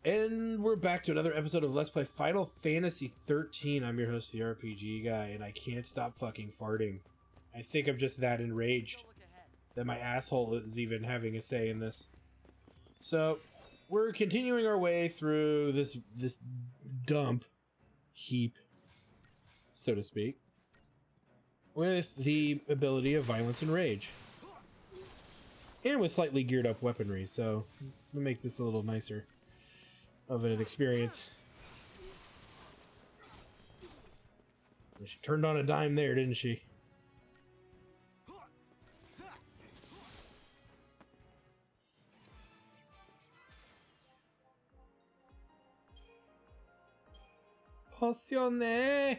And we're back to another episode of Let's Play Final Fantasy XIII. I'm your host, the RPG guy, and I can't stop fucking farting. I think I'm just that enraged that my asshole is even having a say in this. So, we're continuing our way through this dump heap, so to speak, with the ability of Violence and Rage. And with slightly geared up weaponry, so we'll make this a little nicer of an experience. She turned on a dime there, didn't she? Pozione!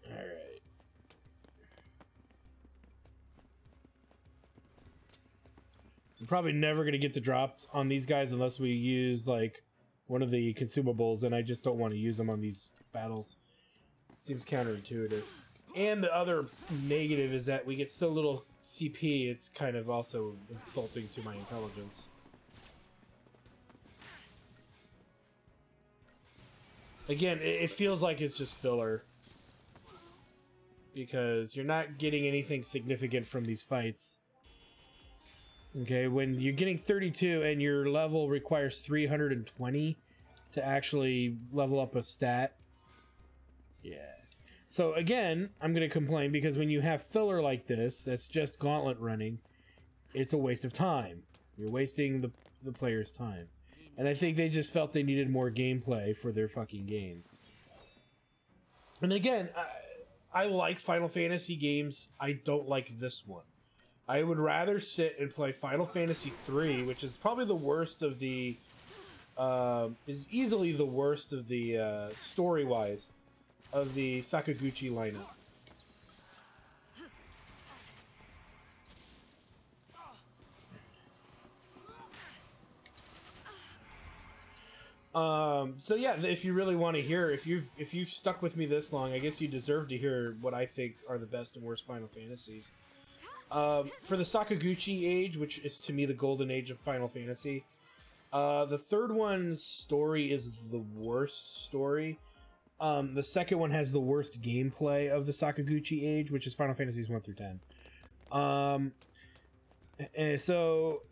Alright. I'm probably never going to get the drops on these guys unless we use, like, one of the consumables, and I just don't want to use them on these battles. Seems counterintuitive. And the other negative is that we get so little CP, it's kind of also insulting to my intelligence. Again, it feels like it's just filler. Because you're not getting anything significant from these fights. Okay, when you're getting 32 and your level requires 320 to actually level up a stat. Yeah. So again, I'm going to complain because when you have filler like this, that's just gauntlet running, it's a waste of time. You're wasting the player's time. And I think they just felt they needed more gameplay for their fucking game. And again, I like Final Fantasy games. I don't like this one. I would rather sit and play Final Fantasy III, which is probably the worst of the... is easily the worst of the, story-wise, of the Sakaguchi lineup. So yeah, if you really want to hear, if you've stuck with me this long, I guess you deserve to hear what I think are the best and worst Final Fantasies. For the Sakaguchi age, which is to me the golden age of Final Fantasy, the third one's story is the worst story. The second one has the worst gameplay of the Sakaguchi age, which is Final Fantasies 1 through 10.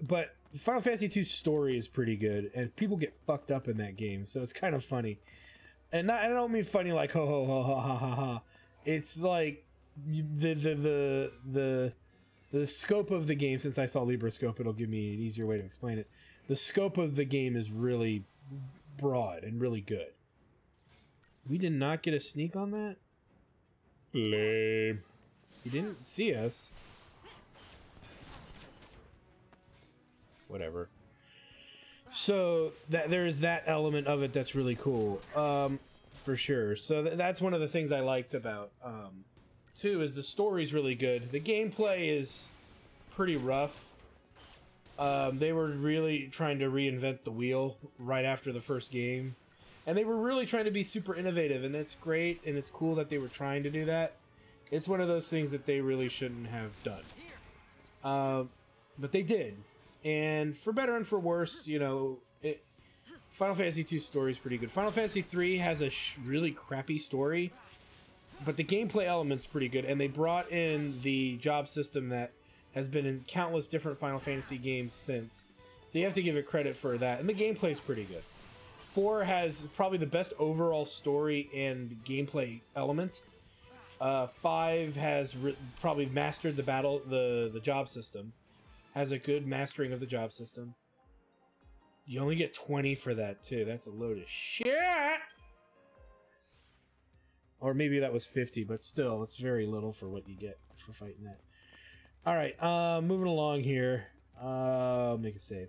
But Final Fantasy 2's story is pretty good, and people get fucked up in that game, so it's kind of funny. And I don't mean funny like ho ho ho ha ha ha ha. It's like the scope of the game. Since I saw LibreScope, it'll give me an easier way to explain it. The scope of the game is really broad and really good. We did not get a sneak on that? Lame. He didn't see us. Whatever. So there's that element of it that's really cool, for sure. So that's one of the things I liked about 2 is the story's really good. The gameplay is pretty rough. They were really trying to reinvent the wheel right after the first game, and they were really trying to be super innovative, and that's great, and it's cool that they were trying to do that. It's one of those things that they really shouldn't have done, but they did. And for better and for worse, you know, Final Fantasy 2's story is pretty good. Final Fantasy 3 has a really crappy story, but the gameplay element's pretty good, and they brought in the job system that has been in countless different Final Fantasy games since. So you have to give it credit for that, and the gameplay's pretty good. 4 has probably the best overall story and gameplay element. 5 has probably mastered the job system. Has a good mastering of the job system. You only get 20 for that, too. That's a load of shit! Or maybe that was 50, but still, it's very little for what you get for fighting that. Alright, moving along here. Make a save.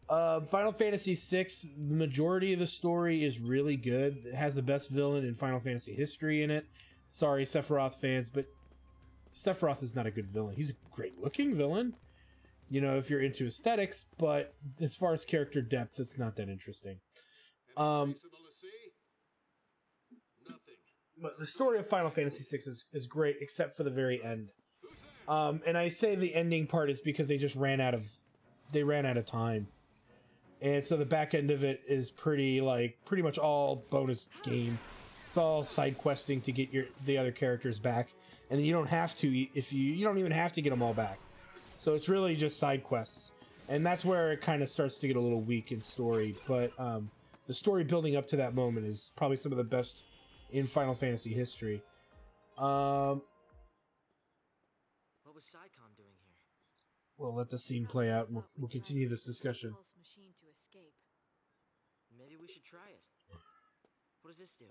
Final Fantasy VI, the majority of the story is really good. It has the best villain in Final Fantasy history in it. Sorry, Sephiroth fans, but Sephiroth is not a good villain. He's a great-looking villain. You know, if you're into aesthetics, but as far as character depth, it's not that interesting. But the story of Final Fantasy VI is great, except for the very end. And I say the ending part is because they just ran out of time. And so the back end of it is pretty much all bonus game. It's all side questing to get the other characters back, and you don't have to you don't even have to get them all back. So it's really just side quests, and that's where it kind of starts to get a little weak in story. But the story building up to that moment is probably some of the best in Final Fantasy history. What was Psycom doing here? We'll let the scene play out, and we'll continue this discussion. Maybe we should try it. What does this do?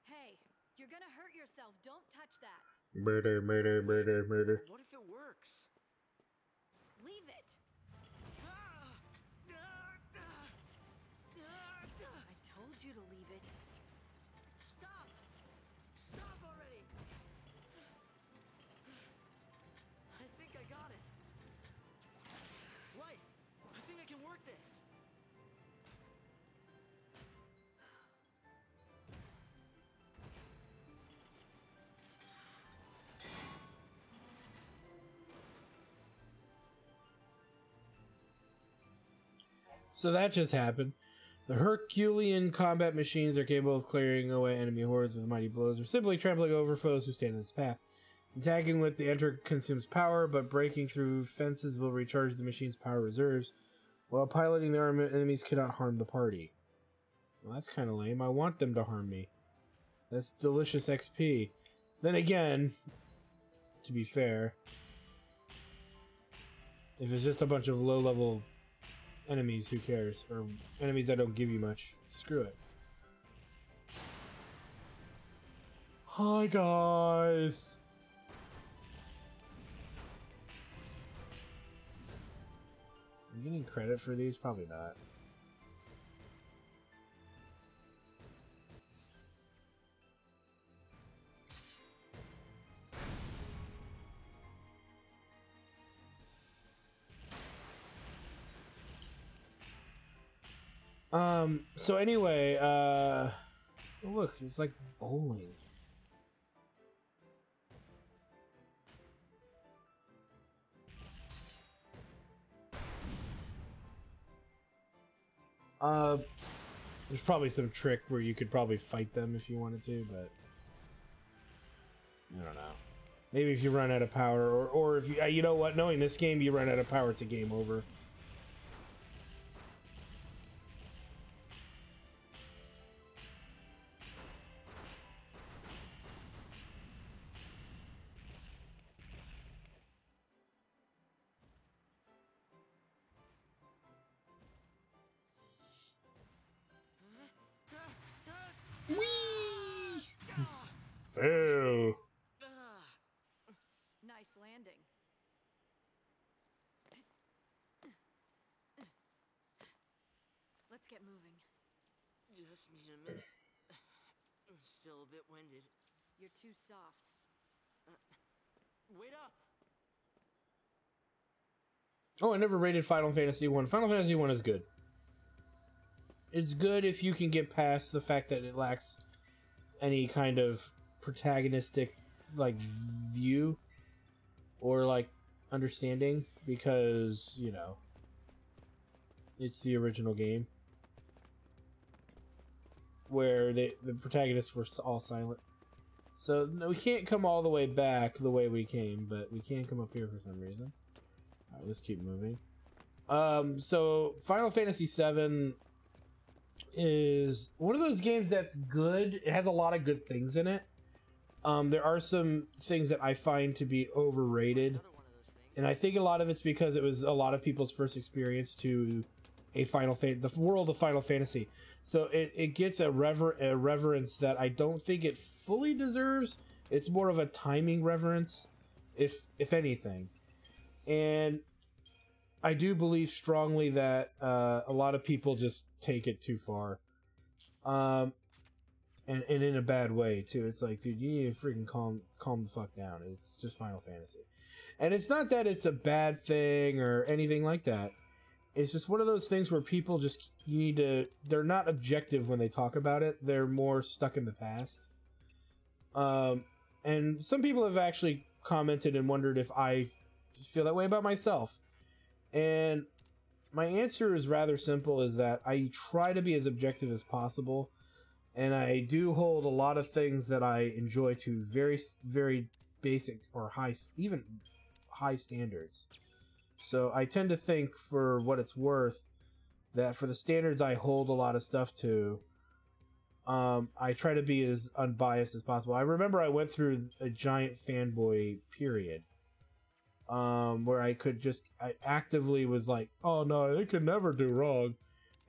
Hey, you're gonna hurt yourself. Don't touch that. Murder, murder, murder, murder. What if it works? Leave it. I told you to leave it. Stop! Stop already! I think I got it. Right! I think I can work this. So that just happened. The Herculean combat machines are capable of clearing away enemy hordes with mighty blows, or simply trampling over foes who stand in its path. Attacking with the enter consumes power, but breaking through fences will recharge the machine's power reserves. While piloting the armament, enemies cannot harm the party. Well, that's kind of lame. I want them to harm me. That's delicious XP. Then again, to be fair, if it's just a bunch of low-level enemies, who cares? Or enemies that don't give you much. Screw it. Hi, guys! Am I getting credit for these? Probably not. So anyway, oh look, it's like bowling. There's probably some trick where you could probably fight them if you wanted to, but I don't know. Maybe if you run out of power, or if you know what, knowing this game, you run out of power, it's a game over. Whee! Fail. Nice landing. Let's get moving. Just need a minute. I'm still a bit winded. You're too soft. Wait up! Oh, I never rated Final Fantasy 1. Final Fantasy 1 is good. It's good if you can get past the fact that it lacks any kind of protagonistic, like, view or, like, understanding, because, you know, it's the original game where the protagonists were all silent. So, no, we can't come all the way back the way we came, but we can come up here for some reason. Alright, let's keep moving. So, Final Fantasy VII is one of those games that's good. It has a lot of good things in it. There are some things that I find to be overrated, and I think a lot of it's because it was a lot of people's first experience to the world of Final Fantasy. So it gets a reverence that I don't think it fully deserves. It's more of a timing reverence, if anything. And I do believe strongly that a lot of people just take it too far. And in a bad way, too. It's like, dude, you need to freaking calm the fuck down. It's just Final Fantasy. And it's not that it's a bad thing or anything like that. It's just one of those things where people just, they're not objective when they talk about it. They're more stuck in the past. And some people have actually commented and wondered if I feel that way about myself. And my answer is rather simple, is that I try to be as objective as possible, and I do hold a lot of things that I enjoy to very, very basic or even high standards. So I tend to think, for what it's worth, that for the standards I hold a lot of stuff to, I try to be as unbiased as possible. I remember I went through a giant fanboy period, where I actively was like, oh no, they could never do wrong.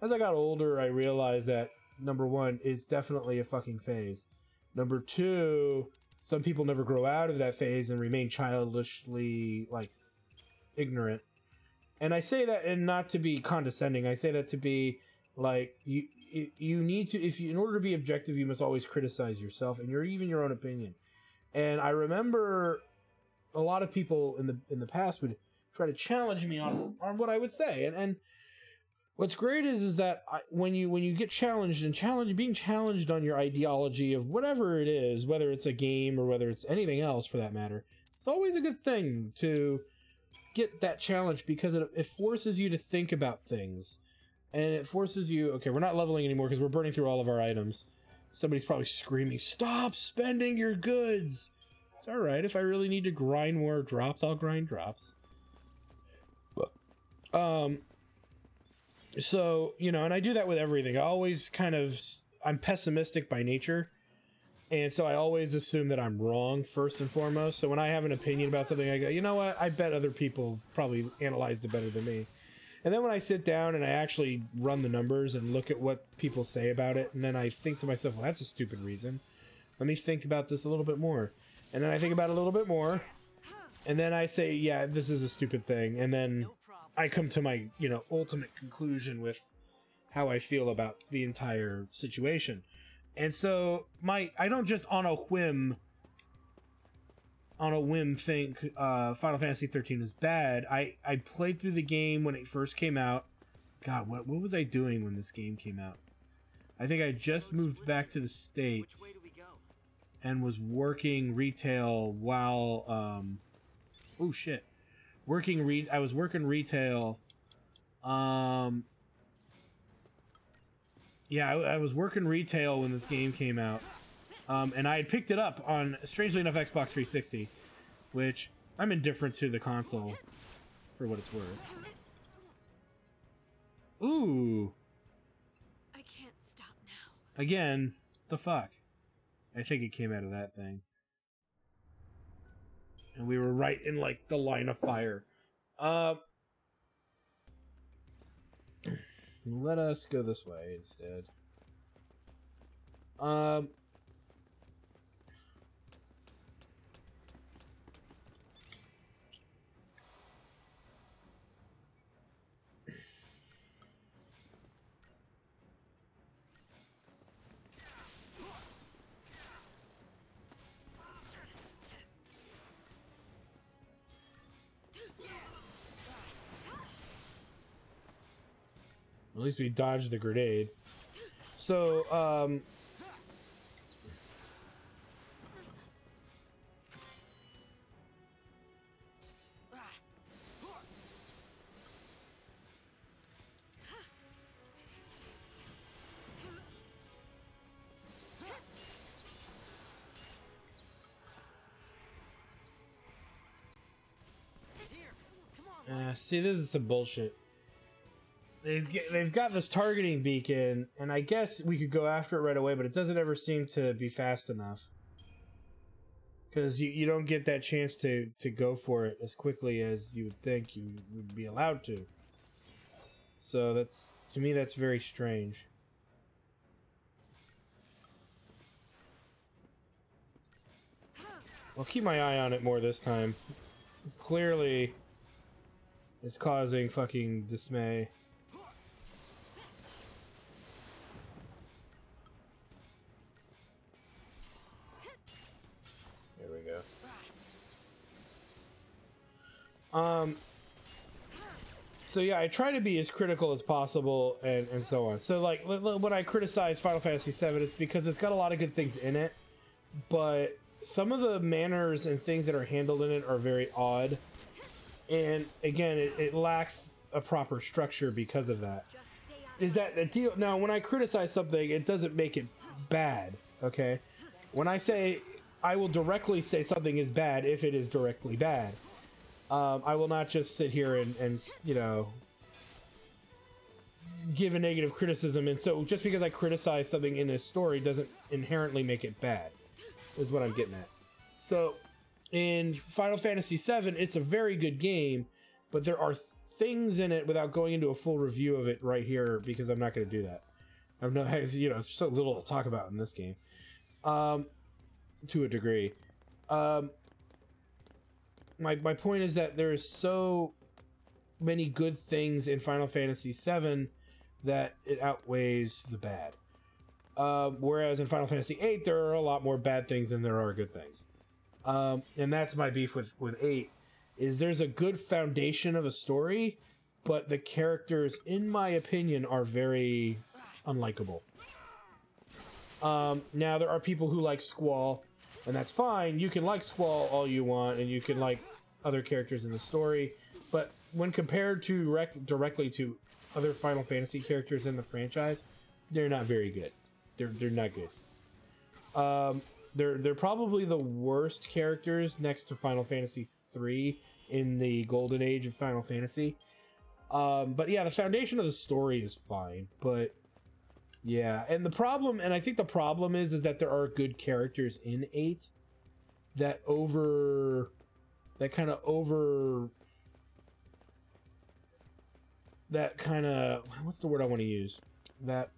As I got older, I realized that, number one, it's definitely a fucking phase. Number two, some people never grow out of that phase and remain childishly, like, ignorant. And I say that, and not to be condescending, I say that to be, like, you need to, in order to be objective, you must always criticize yourself, and even your own opinion. And I remember a lot of people in the past would try to challenge me on what I would say, and what's great is that when you get challenged and being challenged on your ideology of whatever it is, whether it's a game or whether it's anything else for that matter, it's always a good thing to get that challenge, because it forces you to think about things, and it forces you. Okay, we're not leveling anymore because we're burning through all of our items. Somebody's probably screaming, "Stop spending your goods!" It's alright, if I really need to grind more drops, I'll grind drops. So, and I do that with everything. I'm pessimistic by nature, and so I always assume that I'm wrong, first and foremost. So when I have an opinion about something, I go, you know what, I bet other people probably analyzed it better than me. And then when I sit down and I actually run the numbers and look at what people say about it, and then I think to myself, well, that's a stupid reason. Let me think about this a little bit more. And then I think about it a little bit more, and then I say, yeah, this is a stupid thing. And then I come to my, ultimate conclusion with how I feel about the entire situation. And so I don't just on a whim think Final Fantasy XIII is bad. I played through the game when it first came out. God, what was I doing when this game came out? I think I just moved back to the States and was working retail while oh shit. I was working retail. Yeah, I was working retail when this game came out. And I had picked it up on, strangely enough, Xbox 360, which I'm indifferent to the console for what it's worth. Ooh. I can't stop now. Again, the fuck? I think it came out of that thing. And we were right in, like, the line of fire. Let us go this way instead. At least we dodged the grenade. So, see, this is some bullshit. They've got this targeting beacon, and I guess we could go after it right away, but it doesn't ever seem to be fast enough. Because you don't get that chance to go for it as quickly as you would think you would be allowed to. So to me, that's very strange. I'll keep my eye on it more this time. It's clearly, it's causing fucking dismay. There we go. So yeah, I try to be as critical as possible, and so on. So like, when I criticize Final Fantasy VII, it's because it's got a lot of good things in it, but some of the manners and things that are handled in it are very odd. And again, it lacks a proper structure because of that. Is that the deal? Now, when I criticize something, it doesn't make it bad, okay? When I say, I will directly say something is bad if it is directly bad. I will not just sit here and you know, give a negative criticism, and so just because I criticize something in a story doesn't inherently make it bad, is what I'm getting at. So, in Final Fantasy VII, it's a very good game, but there are things in it, without going into a full review of it right here, because I'm not going to do that. You know, so little to talk about in this game, to a degree. My point is that there's so many good things in Final Fantasy VII that it outweighs the bad. Whereas in Final Fantasy VIII, there are a lot more bad things than there are good things. And that's my beef with 8, is there's a good foundation of a story, but the characters, in my opinion, are very unlikable. Now, there are people who like Squall, and that's fine. You can like Squall all you want, and you can like other characters in the story, but when compared to directly to other Final Fantasy characters in the franchise, they're not very good. They're not good. They're probably the worst characters next to Final Fantasy III in the golden age of Final Fantasy. But yeah, the foundation of the story is fine, but yeah, and the problem, and I think the problem is that there are good characters in 8 that kind of, what's the word I want to use? That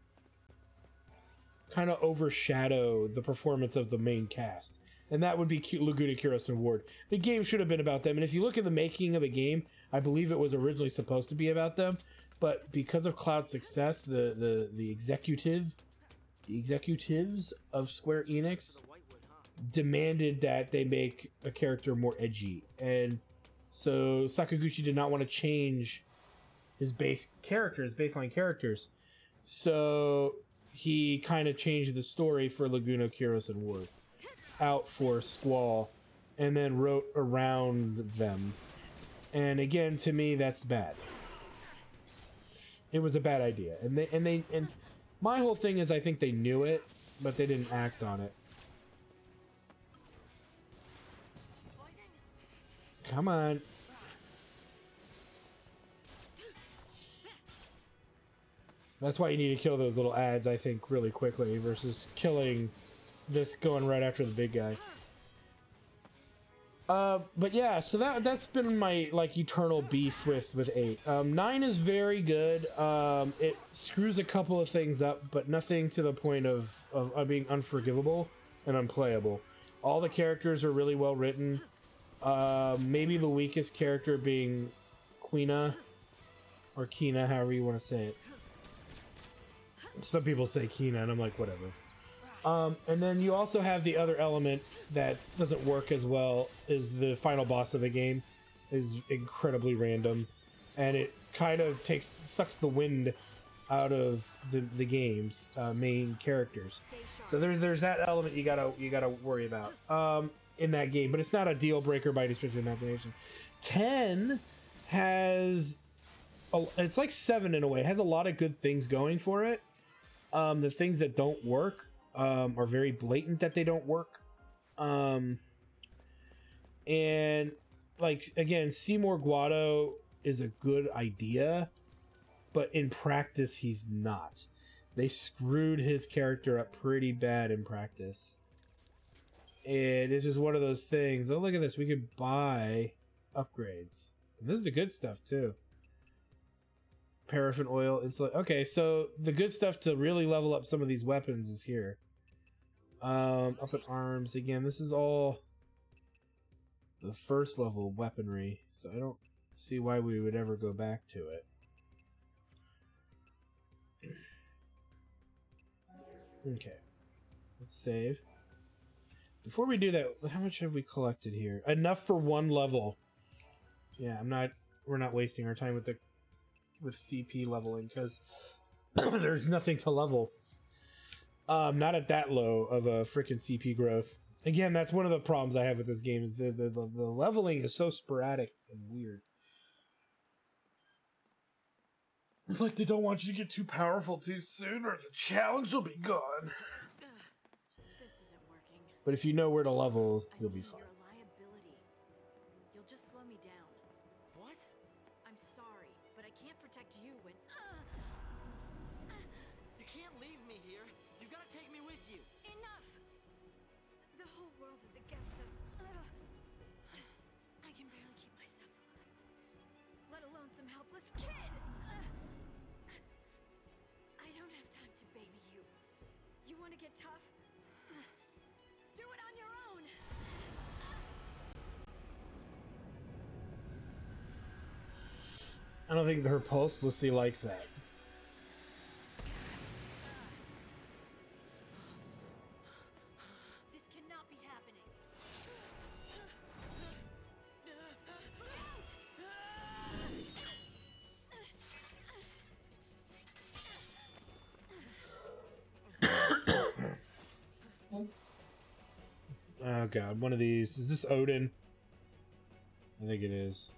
kind of overshadow the performance of the main cast. And that would be Laguna, Kyros, and Ward. The game should have been about them, and if you look at the making of the game, I believe it was originally supposed to be about them, but because of Cloud's success, the executives of Square Enix demanded that they make a character more edgy, and so Sakaguchi did not want to change his baseline characters, so he kind of changed the story for Laguna, Kyros, and Ward out for Squall, and then wrote around them. And again, to me, that's bad. It was a bad idea, and my whole thing is I think they knew it, but they didn't act on it. Come on. That's why you need to kill those little ads, I think, really quickly, versus killing this going right after the big guy. But yeah, so that's been my, like, eternal beef with 8. 9 is very good. It screws a couple of things up, but nothing to the point of being unforgivable and unplayable. All the characters are really well written. Maybe the weakest character being Quina, or Kina, however you want to say it. Some people say Kina, and I'm like, whatever. And then you also have the other element that doesn't work as well, is the final boss of the game is incredibly random, and it kind of sucks the wind out of the game's main characters. So there's that element you gotta worry about in that game, but it's not a deal breaker by any stretch of the imagination. 10 has it's like 7 in a way. It has a lot of good things going for it. The things that don't work are very blatant that they don't work. And like, again, Seymour Guado is a good idea, but in practice he's not. They screwed his character up pretty bad in practice. And it's just one of those things. Oh, look at this. We could buy upgrades. And this is the good stuff too. Paraffin oil, insulate. Okay, so the good stuff to really level up some of these weapons is here. Up in arms again. This is all the first level weaponry, so I don't see why we would ever go back to it. Okay, let's save. Before we do that, how much have we collected here? Enough for one level. Yeah, we're not wasting our time with CP leveling, because there's nothing to level. Not at that low of a freaking CP growth. Again, that's one of the problems I have with this game, is the leveling is so sporadic and weird. It's like they don't want you to get too powerful too soon, or the challenge will be gone. This isn't working. But if you know where to level, you'll be You're fine. a liability. You'll just slow me down. What? I'm sorry, but I can't protect you when... You can't leave me here. You've got to take me with you. Enough! The whole world is against us. I can barely keep myself alive, let alone some helpless kid. I don't have time to baby you. You want to get tough? Do it on your own. I don't think her pulselessly likes that. This cannot be happening. Oh god, one of these. Is this Odin? I think it is.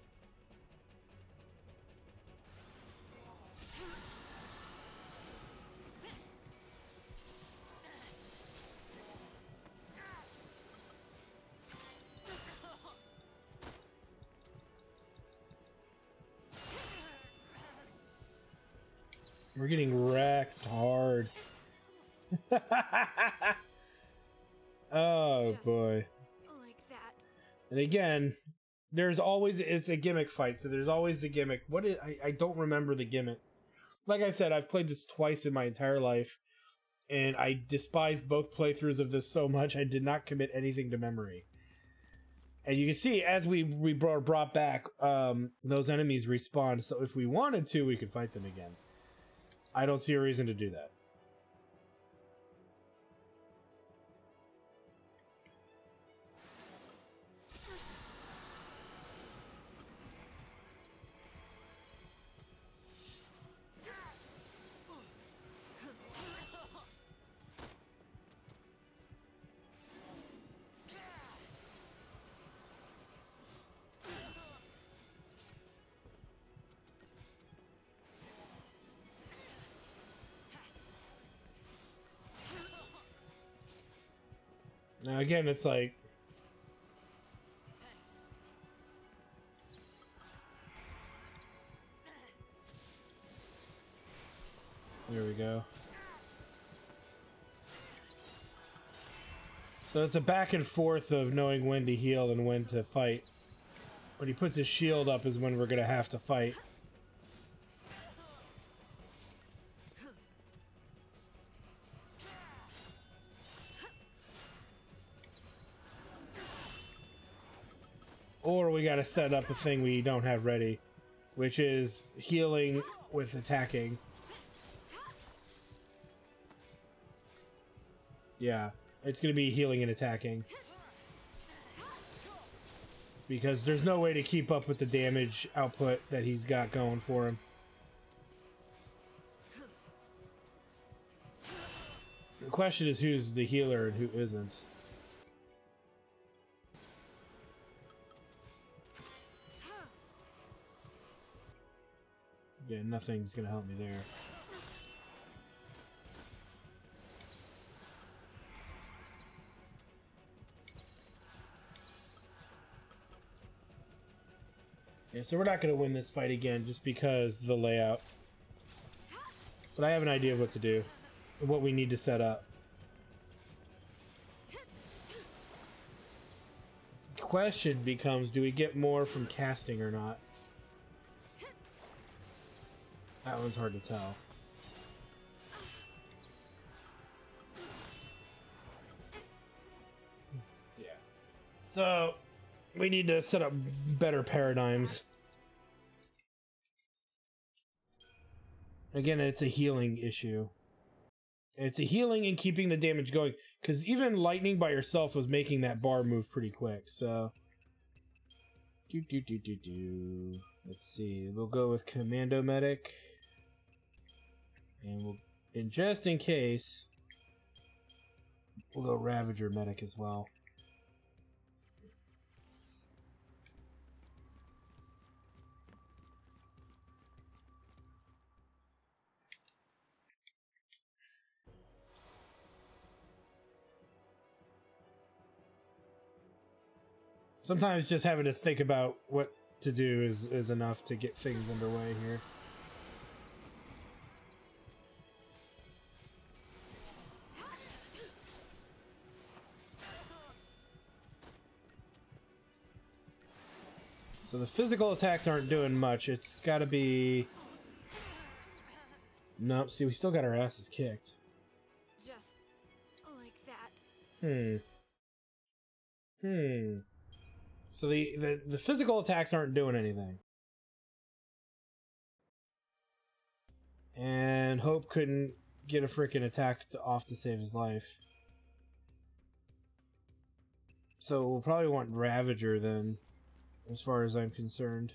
We're getting wrecked hard. Oh Just boy. like that. And again, it's a gimmick fight, so there's always the gimmick. I don't remember the gimmick. Like I said, I've played this twice in my entire life, and I despise both playthroughs of this so much I did not commit anything to memory. And you can see as we brought back, those enemies respawn, so if we wanted to, we could fight them again. I don't see a reason to do that. Now again, it's like... There we go. So it's a back and forth of knowing when to heal and when to fight. When he puts his shield up is when we're gonna have to fight. Or we gotta set up a thing we don't have ready, which is healing with attacking. Yeah, it's gonna be healing and attacking. Because there's no way to keep up with the damage output that he's got going for him. The question is who's the healer and who isn't. Yeah, nothing's gonna help me there. Yeah, so we're not gonna win this fight again just because of the layout. But I have an idea of what to do. And what we need to set up. The question becomes, do we get more from casting or not? That one's hard to tell. Yeah. So, we need to set up better paradigms. Again, it's a healing issue. It's a healing and keeping the damage going. Because even lightning by herself was making that bar move pretty quick, so... Let's see, we'll go with Commando Medic. And just in case, we'll go Ravager Medic as well. Sometimes just having to think about what to do is enough to get things underway here. So the physical attacks aren't doing much. It's got to be... Nope, see, we still got our asses kicked. Just like that. So the physical attacks aren't doing anything. And Hope couldn't get a freaking attack off to save his life. So we'll probably want Ravager then, as far as I'm concerned.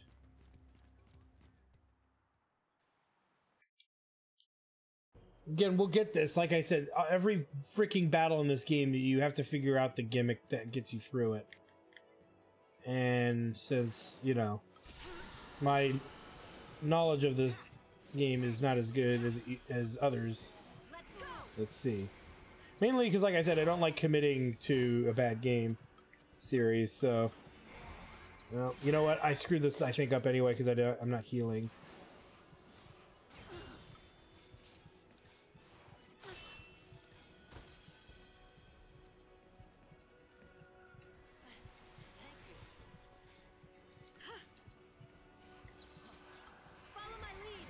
Again, we'll get this. Like I said, every freaking battle in this game, you have to figure out the gimmick that gets you through it. And since, you know, my knowledge of this game is not as good as others, let's see. Mainly because, like I said, I don't like committing to a bad game series, so... Well, you know what? I screwed this, I think, up anyway because I'm not healing. Follow my lead.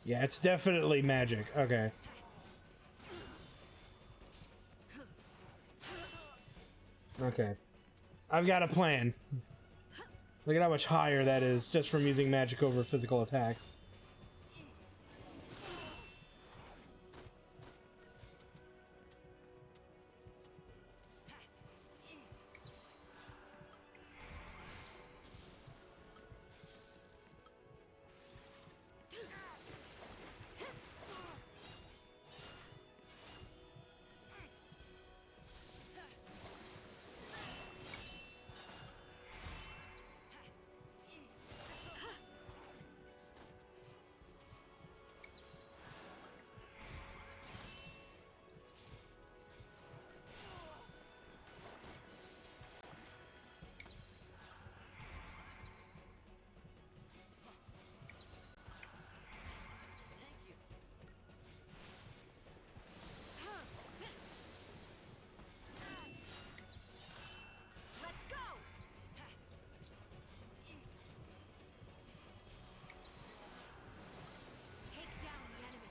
Yeah, it's definitely magic. Okay. Okay. I've got a plan. Look at how much higher that is just from using magic over physical attacks. Let's go. Take down the enemy.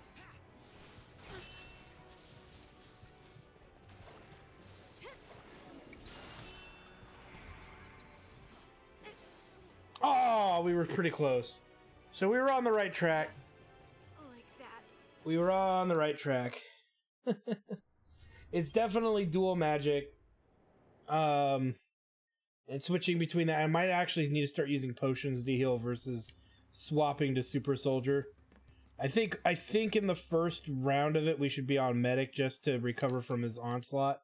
Oh, we were pretty close. So we were on the right track. Like that. We were on the right track. It's definitely dual magic. And switching between that, I might actually need to start using potions to heal versus swapping to super soldier. I think in the first round of it we should be on medic just to recover from his onslaught.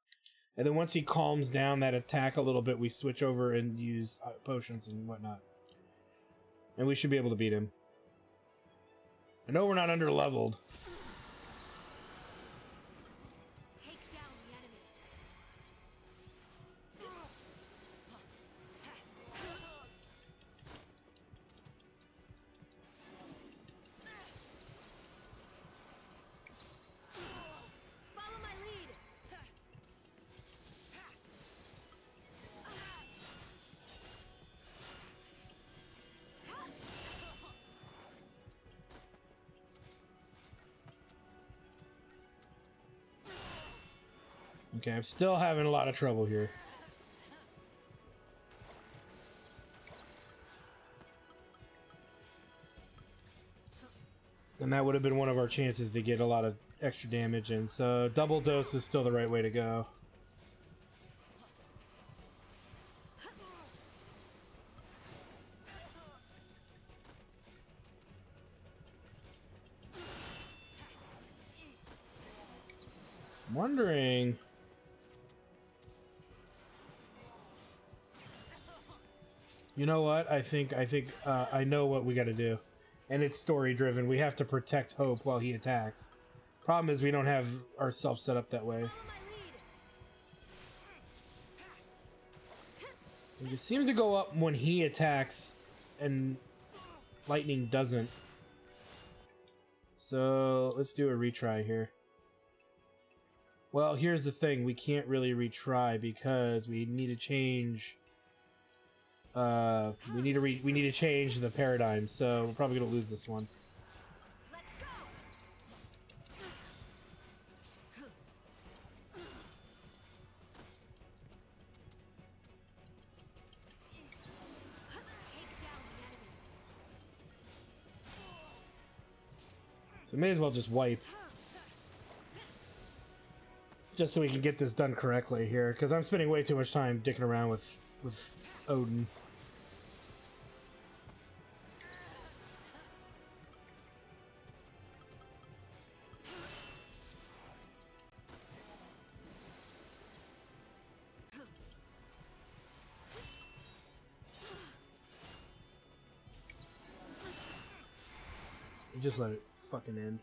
And then once he calms down that attack a little bit, we switch over and use potions and whatnot. And we should be able to beat him. I know we're not under-leveled. Take down the enemy. Follow my lead. Okay, I'm still having a lot of trouble here. And that would have been one of our chances to get a lot of extra damage in, so double dose is still the right way to go. I'm wondering... You know what? I know what we got to do, and it's story driven. We have to protect Hope while he attacks. Problem is we don't have ourselves set up that way. Follow my lead. It just seems to go up when he attacks, and lightning doesn't. So let's do a retry here. Well, here's the thing: we can't really retry because we need to change. We need to change the paradigm. So we're probably gonna lose this one. Let's go. Take down the enemy. So may as well just wipe. Just so we can get this done correctly here, because I'm spending way too much time dicking around with Odin. Just let it fucking end.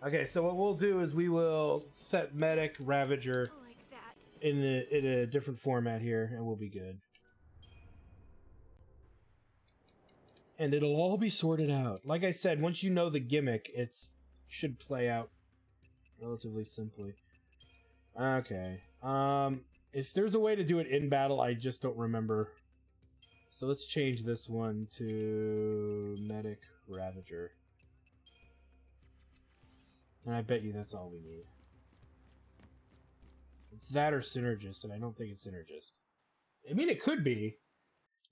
Okay, so what we'll do is we will set Medic Ravager Like that. in a different format here, and we'll be good. And it'll all be sorted out. Like I said, once you know the gimmick, it should play out relatively simply. Okay. If there's a way to do it in battle, I just don't remember. So let's change this one to Medic Ravager. And I bet you that's all we need. It's that or Synergist, and I don't think it's Synergist. I mean, it could be,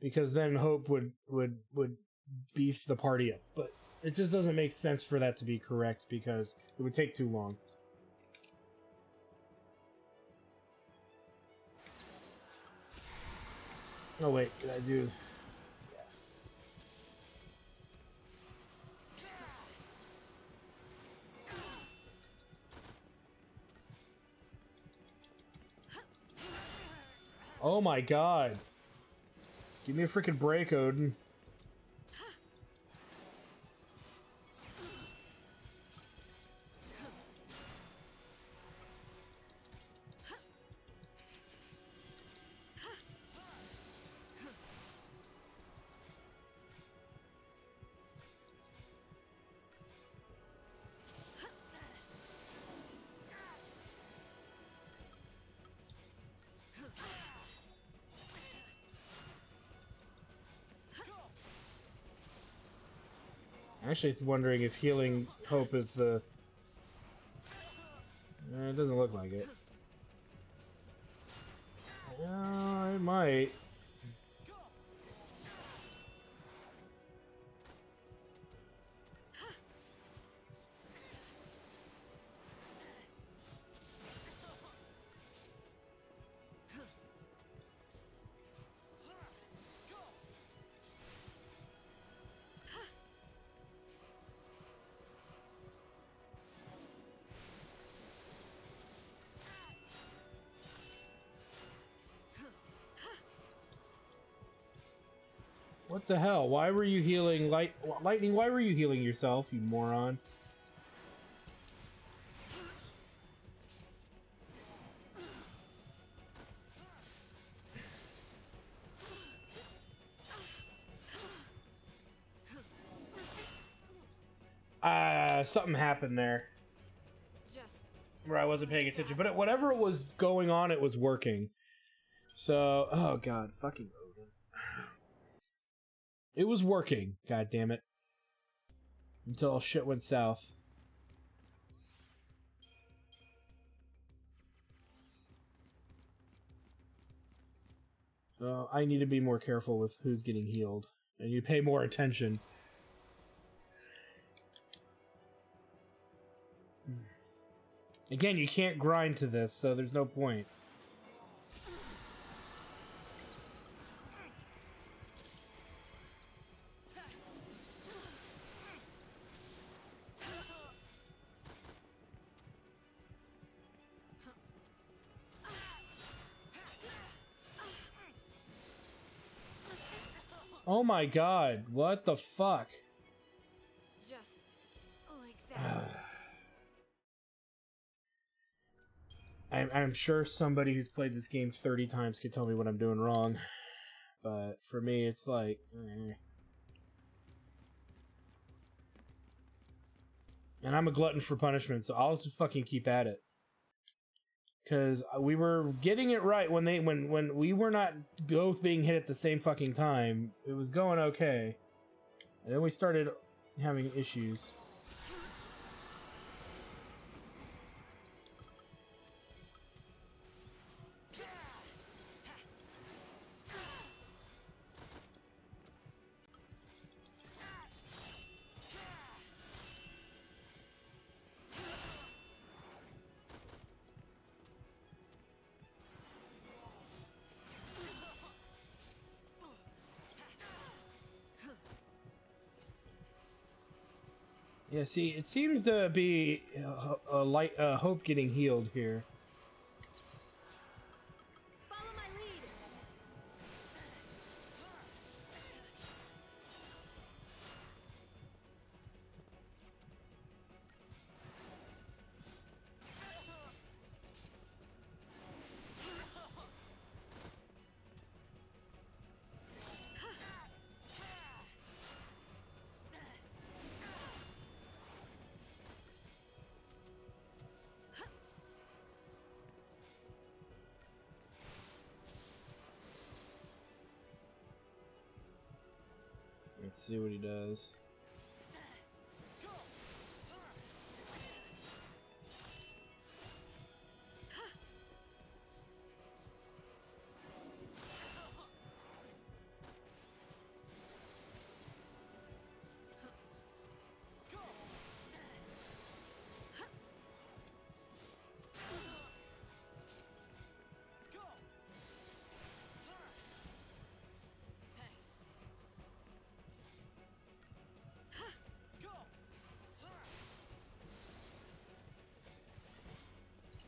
because then Hope would beef the party up, but it just doesn't make sense for that to be correct, because it would take too long. Oh wait, did I do... Oh my god! Give me a freaking break, Odin. I'm actually wondering if healing Hope is the... it doesn't look like it. It might. What the hell? Why were you healing Lightning? Why were you healing yourself, you moron? Something happened there Just where I wasn't paying attention. But whatever was going on, it was working. So, oh god, fucking Odin. It was working, god damn it. Until shit went south. So I need to be more careful with who's getting healed. And you pay more attention. Again, you can't grind to this, so there's no point. Oh my god, what the fuck? Just like that. I'm sure somebody who's played this game 30 times could tell me what I'm doing wrong. But for me, it's like... And I'm a glutton for punishment, so I'll just fucking keep at it. Because we were getting it right when we were not both being hit at the same fucking time. It was going okay. And then we started having issues. Yeah, see, it seems to be Hope getting healed here. Follow my lead. Let's see what he does.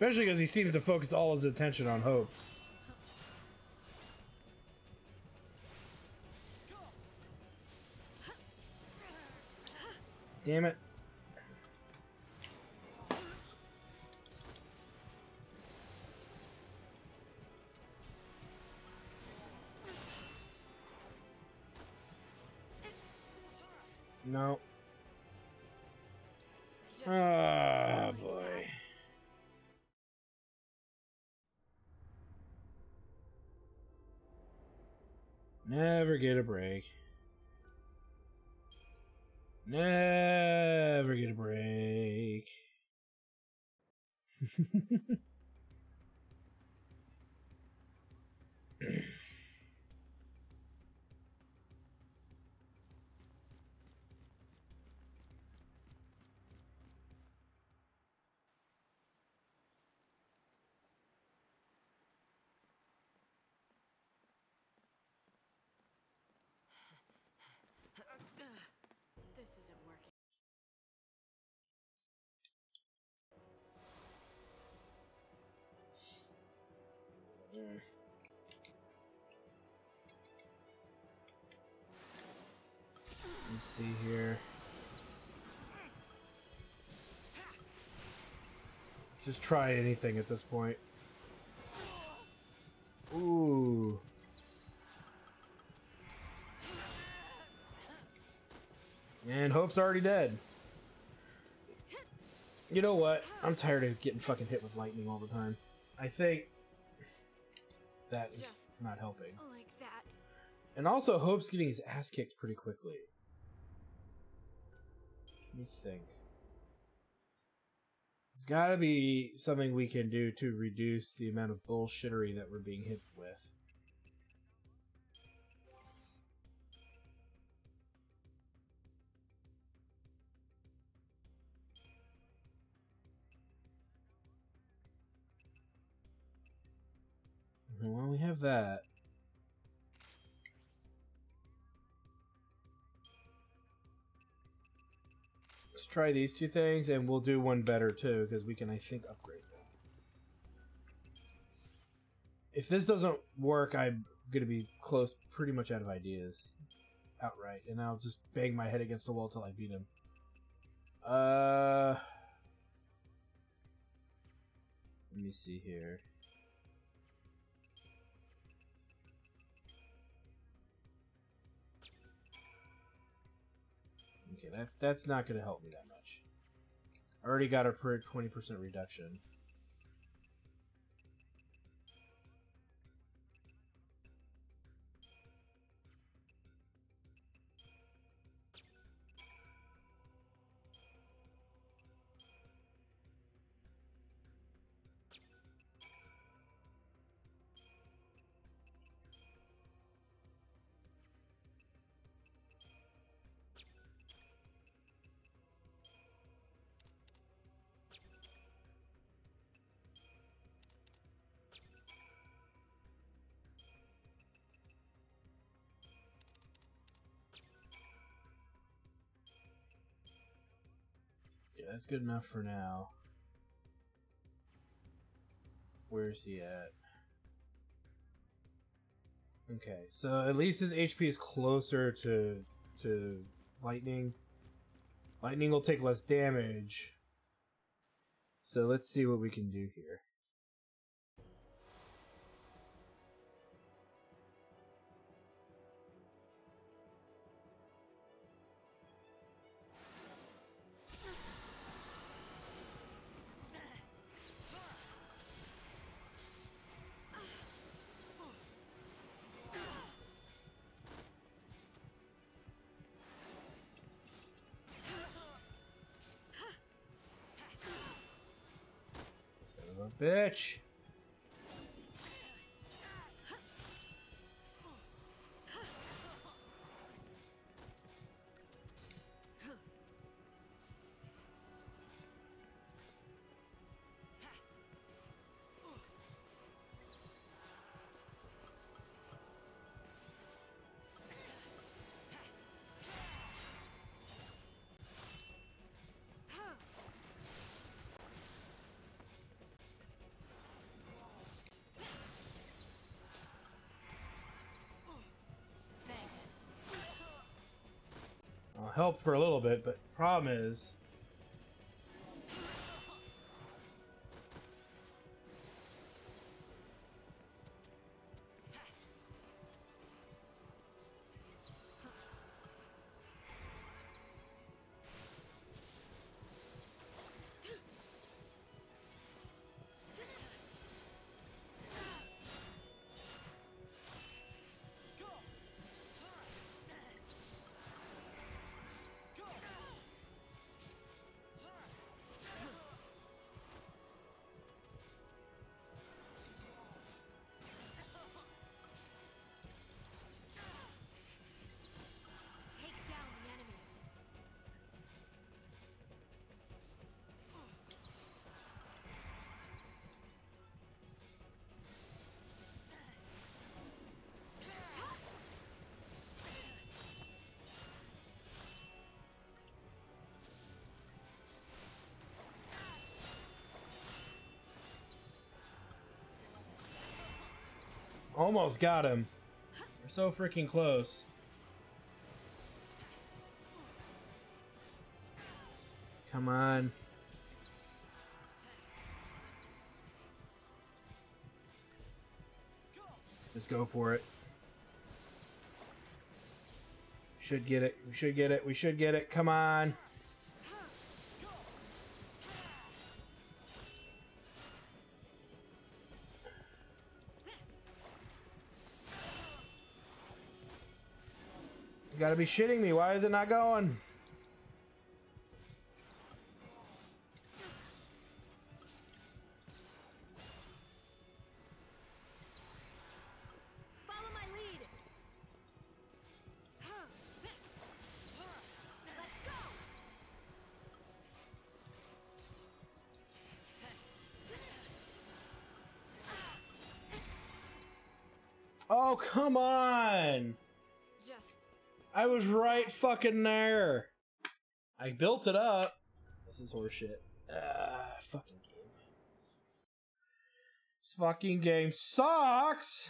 Especially because he seems to focus all his attention on Hope. Damn it. No. Ah, boy. Never get a break. Never get a break. This isn't working. Let's see here. Just try anything at this point. Ooh. And Hope's already dead. You know what? I'm tired of getting fucking hit with lightning all the time. I think that is not helping. Like that. And also, Hope's getting his ass kicked pretty quickly. Let me think. There's gotta be something we can do to reduce the amount of bullshittery that we're being hit with. Well, we have that. Let's try these two things, and we'll do one better too, because we can, I think, upgrade them. If this doesn't work, I'm gonna be close, pretty much out of ideas. outright, and I'll just bang my head against the wall till I beat him. Let me see here. Okay, that's not going to help me that much. I already got a 20% reduction. Yeah, that's good enough for now. Where's he at? Okay, so at least his HP is closer to lightning. Lightning will take less damage. So let's see what we can do here. Son of a bitch! I'll help for a little bit, but the problem is... Take down the enemy. Almost got him. We're so freaking close. Come on. Just go for it. Should get it. We should get it. We should get it. Come on. You gotta be shitting me. Why is it not going? Follow my lead. Let's go. Oh, come on! Just I was right fucking there. I built it up. This is horseshit. Fucking game. This fucking game sucks!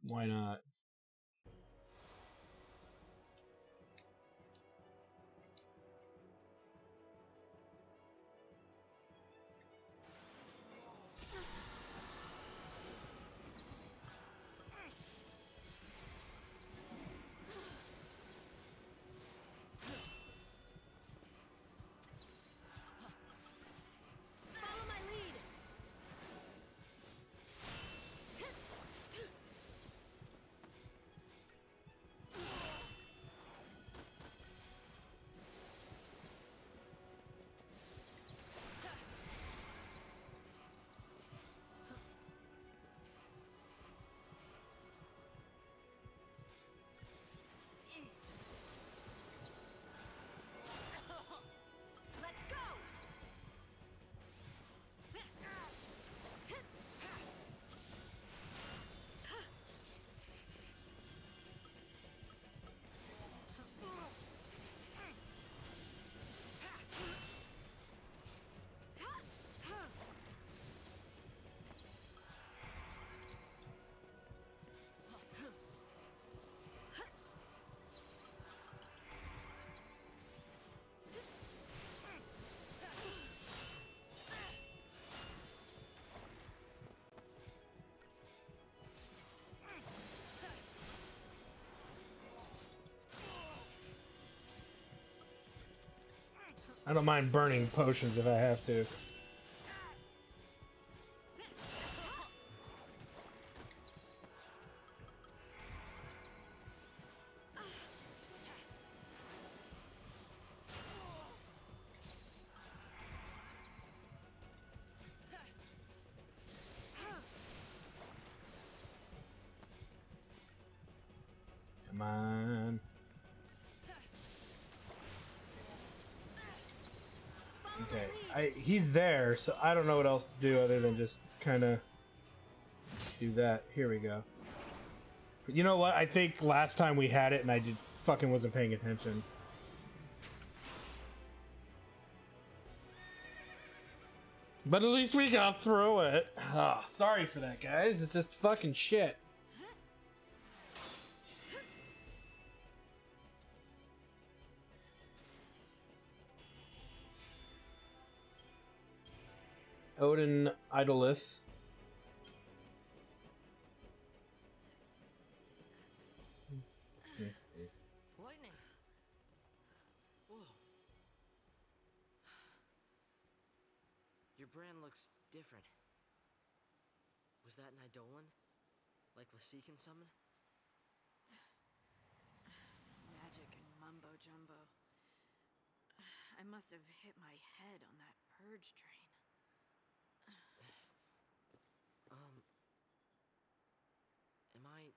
Why not? Follow my lead. Let's go. I don't mind burning potions if I have to. Come on. Okay, he's there, so I don't know what else to do other than just kind of do that. Here we go. But you know what? I think last time we had it and I just fucking wasn't paying attention. But at least we got through it. Ah, sorry for that, guys. It's just fucking shit. Odin idoleth. Lightning. Whoa. Your brand looks different. Was that an Eidolon? Like Lassie can summon? Magic and mumbo jumbo. I must have hit my head on that purge train. Am I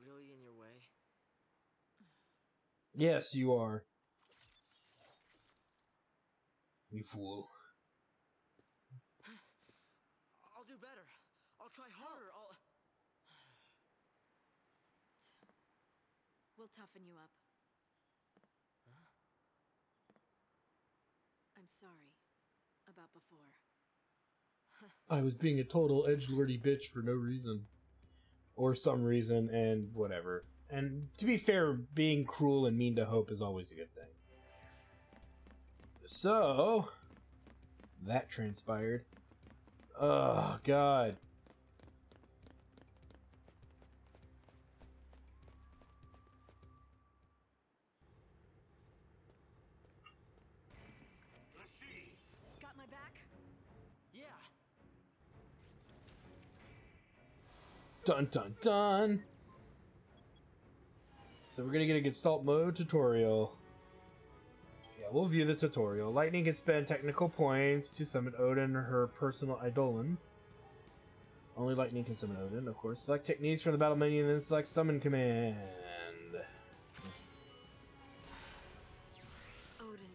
really in your way? Yes, you are. You fool. I'll do better. I'll try harder. We'll toughen you up. Huh? I'm sorry about before. I was being a total edgelordy bitch for no reason. Or some reason, and whatever. And to be fair, being cruel and mean to Hope is always a good thing. So, that transpired. Oh, God. Got my back? Yeah. Dun dun dun! So we're gonna get a Gestalt mode tutorial. Yeah, we'll view the tutorial. Lightning can spend technical points to summon Odin or her personal Eidolon. Only Lightning can summon Odin, of course. Select techniques from the battle menu and then select summon command. Odin.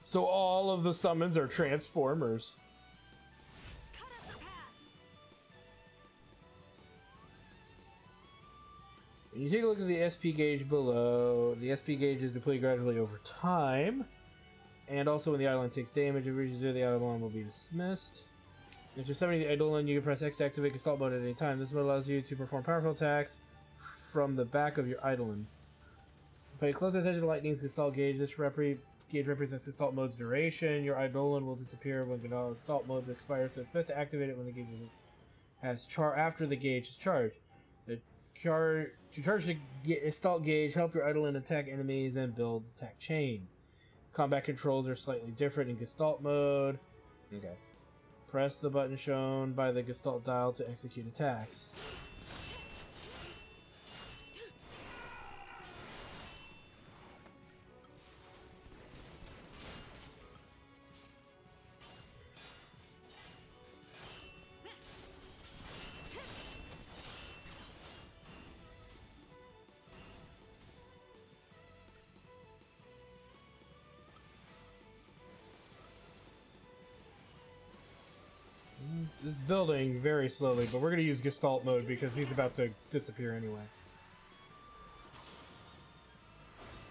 So all of the summons are Transformers. Cut us a path. You take a look at the SP gauge below. The SP gauge is depleted gradually over time. And also when the Eidolon takes damage, if it reaches 0, the Eidolon will be dismissed. After summoning the Eidolon, you can press X to activate Gestalt mode at any time. This mode allows you to perform powerful attacks from the back of your Eidolon. Pay close attention to Lightning's Gestalt gauge. This gauge represents Gestalt mode's duration. Your Eidolon will disappear when Gestalt mode expires, so it's best to activate it when the gauge after the gauge is charged. To charge the Gestalt gauge, help your Eidolon attack enemies and build attack chains. Combat controls are slightly different in Gestalt mode. Okay. Press the button shown by the Gestalt dial to execute attacks. It's building very slowly, but we're going to use Gestalt mode because he's about to disappear anyway.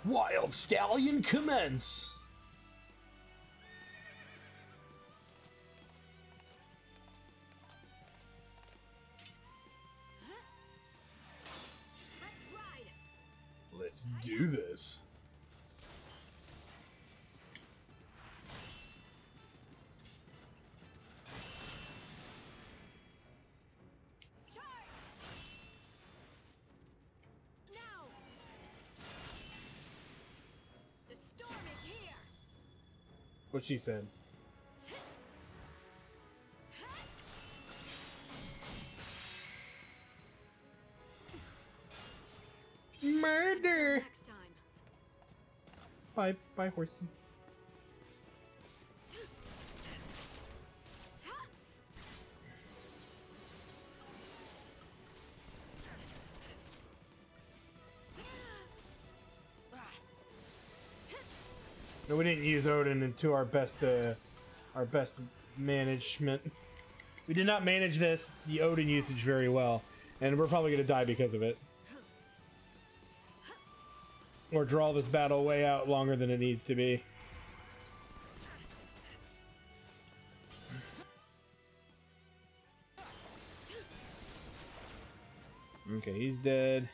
Wild Stallion commence! Let's do this. What she said. Murder! Next time. Bye, horsey. No, we didn't use Odin into our best management. We did not manage the Odin usage very well, and we're probably going to die because of it. Or draw this battle way out longer than it needs to be. Okay, he's dead.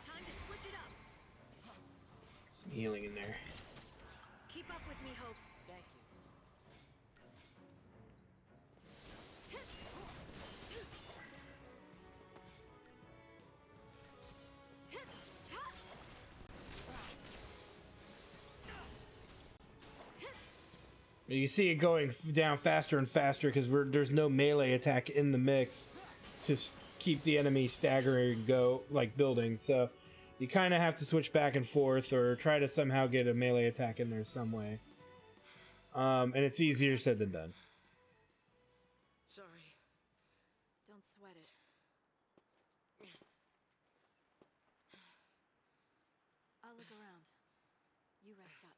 Time to switch it up. Some healing in there. Keep up with me, Hope. Thank you. You see it going down faster and faster because there's no melee attack in the mix to keep the enemy staggering building. So you kind of have to switch back and forth or try to somehow get a melee attack in there some way. And it's easier said than done. Sorry. Don't sweat it. I'll look around. You rest up.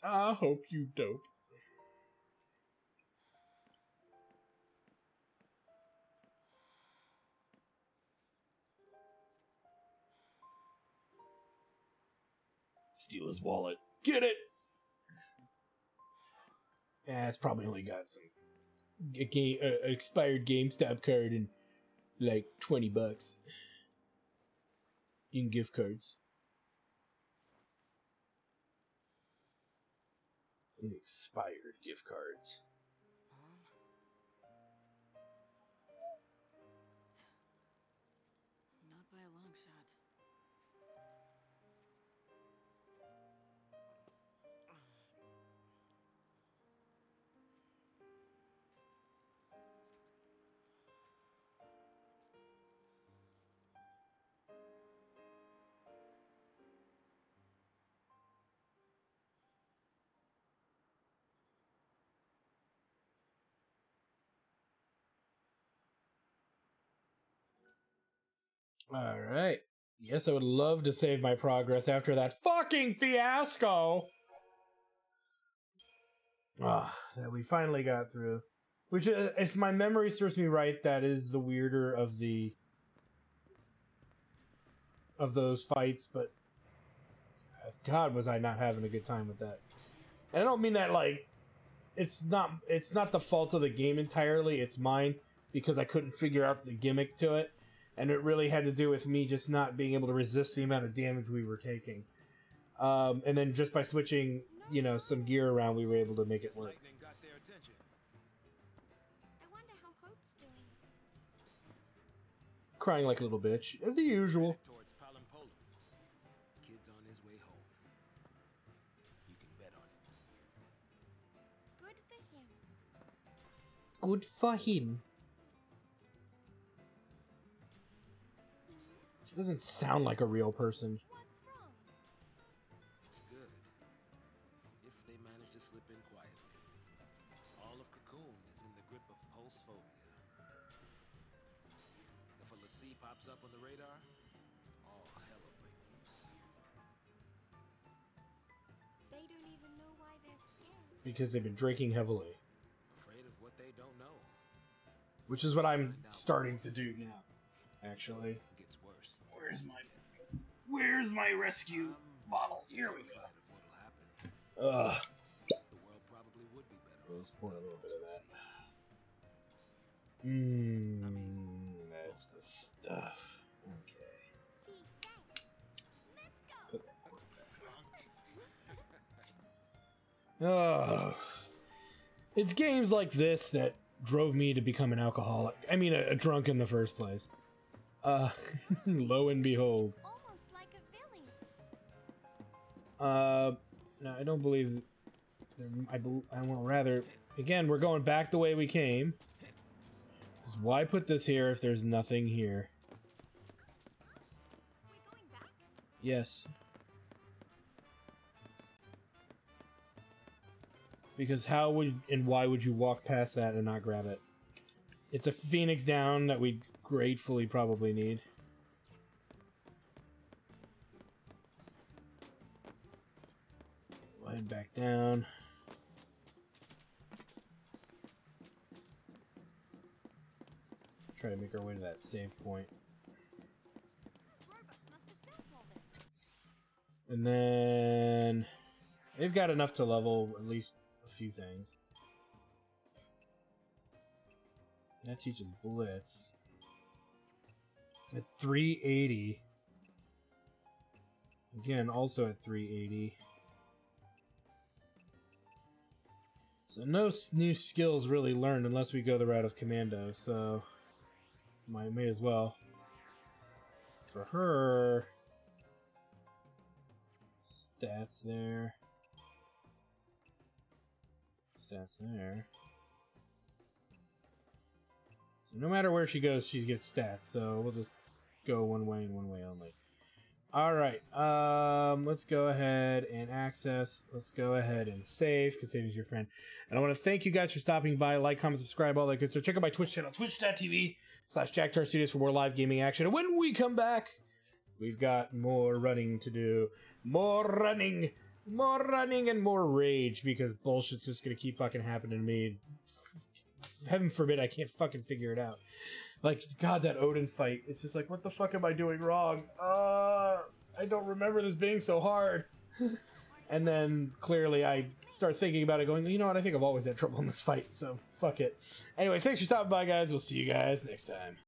I hope you dope. Steal his wallet. Get it! Yeah, it's probably only got an expired GameStop card and like $20 in gift cards. In expired gift cards. Mom? Not by a long shot. Alright. Yes, I would love to save my progress after that fucking fiasco! That we finally got through. Which, if my memory serves me right, that is the weirder of those fights, but God, was I not having a good time with that. And I don't mean that like it's not the fault of the game entirely, it's mine because I couldn't figure out the gimmick to it, and it really had to do with me just not being able to resist the amount of damage we were taking. And then just by switching, you know, some gear around, we were able to make it work. Crying like a little bitch, the usual. Kid's on his way home. You can bet on it. Good for him. Good for him. She doesn't sound like a real person. What's wrong? It's good. If they manage to slip in quietly. All of Cocoon is in the grip of pulse phobia. If a lassie pops up on the radar, all hell will break loose. They don't even know why they're scared. Because they've been drinking heavily. Afraid of what they don't know. Which is what I'm starting to do now, actually. It gets worse. Where's my rescue bottle? Here we Terrified of what'll happen. go. Ugh. The world probably would be better. Let's pour a little bit of that. That's the stuff. Okay. Gee, thanks. Let's go. Put that cork back on. Ugh. It's games like this that drove me to become an alcoholic. I mean, a drunk in the first place. Lo and behold. Almost like a village. No, I don't believe. I want rather. Again, we're going back the way we came. Because why put this here if there's nothing here? We going back? Yes. Because how would and why would you walk past that and not grab it? It's a Phoenix down that we gratefully probably need. We'll head back down. Try to make our way to that save point. Robots must have built all this. And then they've got enough to level at least a few things. That teaches Blitz. At 380. Again, also at 380. So no new skills really learned unless we go the route of Commando, so may as well. For her, stats there. Stats there. So no matter where she goes, she gets stats, so we'll just go one way and one way only. Alright, let's go ahead and access. Let's go ahead and save, because saving is your friend. And I want to thank you guys for stopping by. Like, comment, subscribe, all that good stuff. Check out my Twitch channel, twitch.tv/JackTarStudios for more live gaming action. And when we come back, we've got more running to do. More running, and more rage, because bullshit's just going to keep fucking happening to me. Heaven forbid I can't fucking figure it out. Like, God, that Odin fight. It's just like, what the fuck am I doing wrong? I don't remember this being so hard. And then, clearly, I start thinking about it going, you know what, I think I've always had trouble in this fight, so fuck it. Anyway, thanks for stopping by, guys. We'll see you guys next time.